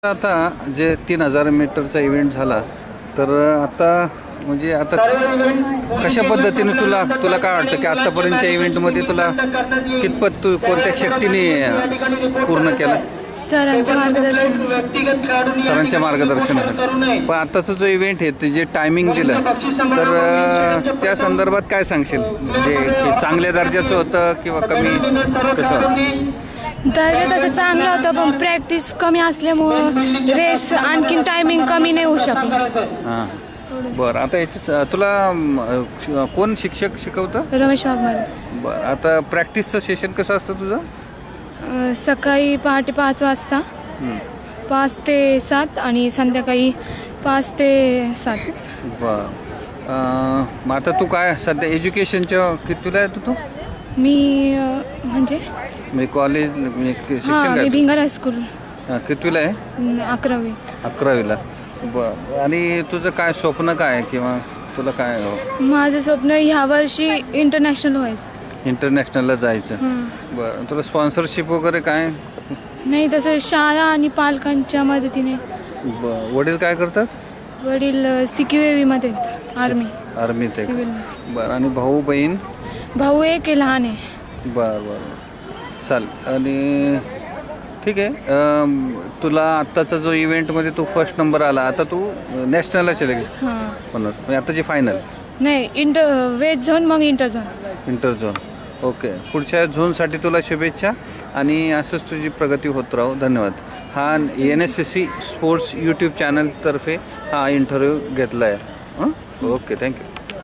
आता जे 3000 मीटरचा इव्हेंट झाला तर आता म्हणजे आता कशा पद्धतीने तुला काय वाटतं की आतापर्यंतच्या इव्हेंटमध्ये तुला कितपत तू कोणत्या शक्तीने पूर्ण केलं? सरांच्या मार्गदर्शनाखाली. पण आताचा जो इव्हेंट आहे ते जे टायमिंग दिलं तर त्या संदर्भात काय सांगशील? म्हणजे चांगल्या दर्जाचं होतं किंवा कमी कसं? दर्जा तसं चांगलं होतं पण प्रॅक्टिस कमी असल्यामुळं रेस आणखीन टायमिंग कमी नाही होऊ शकलं. हां बरं. आता याचं तुला कोण शिक्षक शिकवतं? रमेश वाघमारे. बरं. आता प्रॅक्टिसचं सेशन कसं असतं तुझं? सकाळी पहाटे 5 वाजता 5 ते 7 आणि संध्याकाळी 5 ते 7. बरं. मग आता तू काय सध्या एज्युकेशनच्या कितीला येतो तू? मी म्हणजे कॉलेज मी शिक्षण काय? भिंगार हायस्कूल कितवीला आहे? 11वी. 11वीला. बरं. आणि तुझं काय स्वप्न काय आहे किंवा तुला काय? माझं स्वप्न ह्या वर्षी इंटरनॅशनल व्हायचं. इंटरनॅशनलला जायचं. बरं. तुला स्पॉन्सरशिप वगैरे काय? नाही तसं शाळा आणि पालकांच्या मदतीने. बरं. वडील काय करतात? वडील CQAV-मध्ये आर्मीत आहे. सिव्हिल. बरं. आणि भाऊ बहीण? भाऊ एक आहे, लहान आहे. बरं. चाल. आणि ठीक आहे. तुला आत्ताचा जो इव्हेंटमध्ये तू फर्स्ट नंबर आला, आता तू नॅशनलला चले गे म्हणून म्हणजे आताची फायनल नाही वेज झोन मग इंटर झोन. ओके. पुढच्या झोनसाठी तुला शुभेच्छा आणि असंच तुझी प्रगती होत राहू. धन्यवाद. हा NSSC स्पोर्ट्स यूट्यूब चॅनलतर्फे हा इंटरव्ह्यू घेतला आहे. ओके. थँक्यू.